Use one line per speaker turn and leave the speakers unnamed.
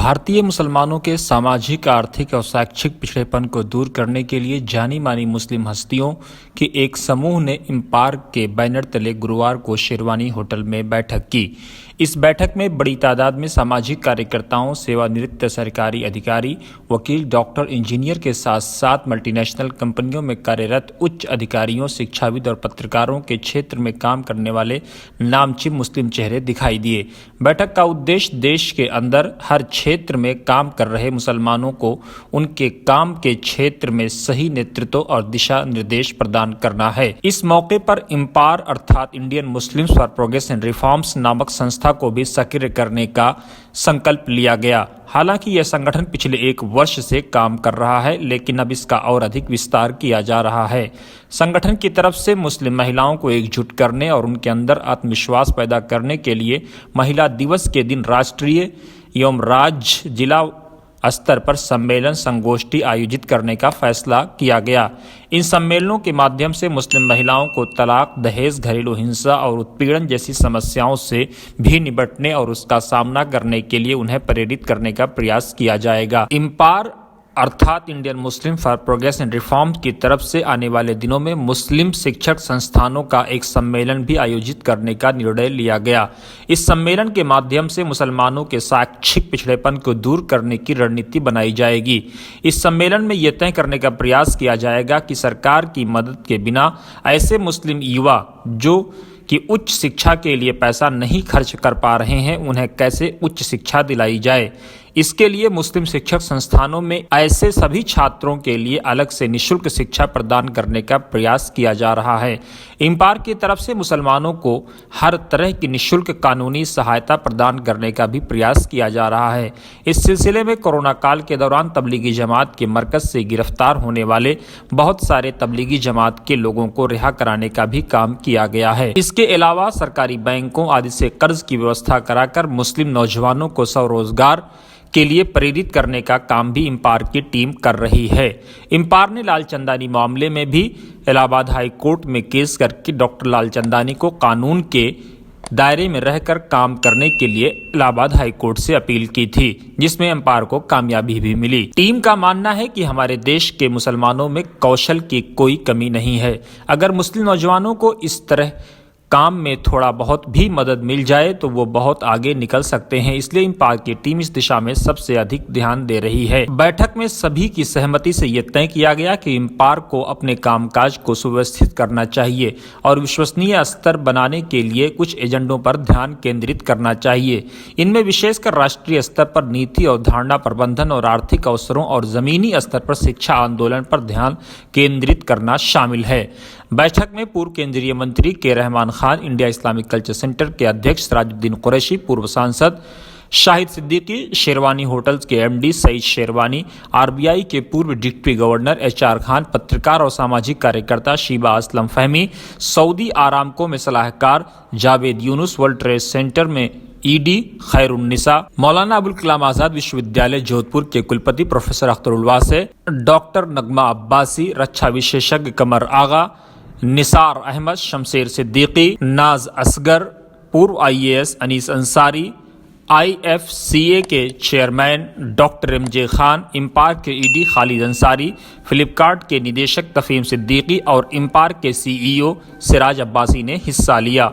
भारतीय मुसलमानों के सामाजिक, आर्थिक और शैक्षिक पिछड़ेपन को दूर करने के लिए जानी मानी मुस्लिम हस्तियों के एक समूह ने इम्पार्क के बैनर तले गुरुवार को शेरवानी होटल में बैठक की। इस बैठक में बड़ी तादाद में सामाजिक कार्यकर्ताओं, सेवानिवृत्त सरकारी अधिकारी, वकील, डॉक्टर, इंजीनियर के साथ साथ मल्टीनेशनल कंपनियों में कार्यरत उच्च अधिकारियों, शिक्षाविद और पत्रकारों के क्षेत्र में काम करने वाले नामचीन मुस्लिम चेहरे दिखाई दिए। बैठक का उद्देश्य देश के अंदर हर क्षेत्र में काम कर रहे मुसलमानों को उनके काम के क्षेत्र में सही नेतृत्व और दिशा निर्देश प्रदान करना है। इस मौके पर इम्पार अर्थात Indian Muslims for progress and reforms नामक संस्था को भी सक्रिय करने का संकल्प लिया गया। हालांकि यह संगठन पिछले 1 वर्ष से काम कर रहा है, लेकिन अब इसका और अधिक विस्तार किया जा रहा है। संगठन की तरफ से मुस्लिम महिलाओं को एकजुट करने और उनके अंदर आत्मविश्वास पैदा करने के लिए महिला दिवस के दिन राष्ट्रीय एवं राज्य जिला स्तर पर सम्मेलन, संगोष्ठी आयोजित करने का फैसला किया गया। इन सम्मेलनों के माध्यम से मुस्लिम महिलाओं को तलाक, दहेज, घरेलू हिंसा और उत्पीड़न जैसी समस्याओं से भी निपटने और उसका सामना करने के लिए उन्हें प्रेरित करने का प्रयास किया जाएगा। इम्पार अर्थात Indian Muslim for progress and reform की तरफ से आने वाले दिनों में मुस्लिम शिक्षक संस्थानों का एक सम्मेलन भी आयोजित करने का निर्णय लिया गया। इस सम्मेलन के माध्यम से मुसलमानों के शैक्षिक पिछड़ेपन को दूर करने की रणनीति बनाई जाएगी। इस सम्मेलन में यह तय करने का प्रयास किया जाएगा कि सरकार की मदद के बिना ऐसे मुस्लिम युवा जो कि उच्च शिक्षा के लिए पैसा नहीं खर्च कर पा रहे हैं, उन्हें कैसे उच्च शिक्षा दिलाई जाए। इसके लिए मुस्लिम शिक्षक संस्थानों में ऐसे सभी छात्रों के लिए अलग से निःशुल्क शिक्षा प्रदान करने का प्रयास किया जा रहा है। इम्पार की तरफ से मुसलमानों को हर तरह की निःशुल्क कानूनी सहायता प्रदान करने का भी प्रयास किया जा रहा है। इस सिलसिले में कोरोना काल के दौरान तबलीगी जमात के मरकज से गिरफ्तार होने वाले बहुत सारे तबलीगी जमात के लोगों को रिहा कराने का भी काम किया गया है। इसके अलावा सरकारी बैंकों आदि से कर्ज की व्यवस्था कराकर मुस्लिम नौजवानों को स्वरोजगार के लिए प्रेरित करने का काम भी इम्पार की टीम कर रही है। इम्पार ने लालचंदानी मामले में भी इलाहाबाद हाई कोर्ट में केस करके डॉक्टर लालचंदानी को कानून के दायरे में रहकर काम करने के लिए इलाहाबाद हाई कोर्ट से अपील की थी, जिसमें इम्पार को कामयाबी भी मिली। टीम का मानना है कि हमारे देश के मुसलमानों में कौशल की कोई कमी नहीं है। अगर मुस्लिम नौजवानों को इस तरह काम में थोड़ा बहुत भी मदद मिल जाए तो वो बहुत आगे निकल सकते हैं। इसलिए इम्पार की टीम इस दिशा में सबसे अधिक ध्यान दे रही है। बैठक में सभी की सहमति से यह तय किया गया कि इम्पार को अपने कामकाज को सुव्यवस्थित करना चाहिए और विश्वसनीय स्तर बनाने के लिए कुछ एजेंडों पर ध्यान केंद्रित करना चाहिए। इनमें विशेषकर राष्ट्रीय स्तर पर नीति और धारणा प्रबंधन और आर्थिक अवसरों और जमीनी स्तर पर शिक्षा आंदोलन पर ध्यान केंद्रित करना शामिल है। बैठक में पूर्व केंद्रीय मंत्री के Rahman Khan, India Islamic culture centre के अध्यक्ष सिराजुद्दीन कुरैशी, पूर्व सांसद शाहिद सिद्दीकी, शेरवानी होटल्स के एमडी सईद शेरवानी, आरबीआई के पूर्व डिप्टी गवर्नर एचआर खान, पत्रकार और सामाजिक कार्यकर्ता शीबा असलम फहमी, सऊदी आरामको में सलाहकार Javed Yunus, world trade centre में ईडी खैरुन्निसा, मौलाना अबुल कलाम आजाद विश्वविद्यालय जोधपुर के कुलपति प्रोफेसर अख्तरुल वासे, डॉक्टर नगमा अब्बासी, रक्षा विशेषज्ञ कमर आगा, निसार अहमद, शमशेर सिद्दीकी, नाज असगर, पूर्व आईएएस अनीस अंसारी, आईएफसीए के चेयरमैन डॉक्टर एमजे खान, इम्पार के ईडी खालिद अंसारी, फ्लिपकार्ट के निदेशक तफीम सिद्दीकी और इम्पार के सीईओ सिराज अब्बासी ने हिस्सा लिया।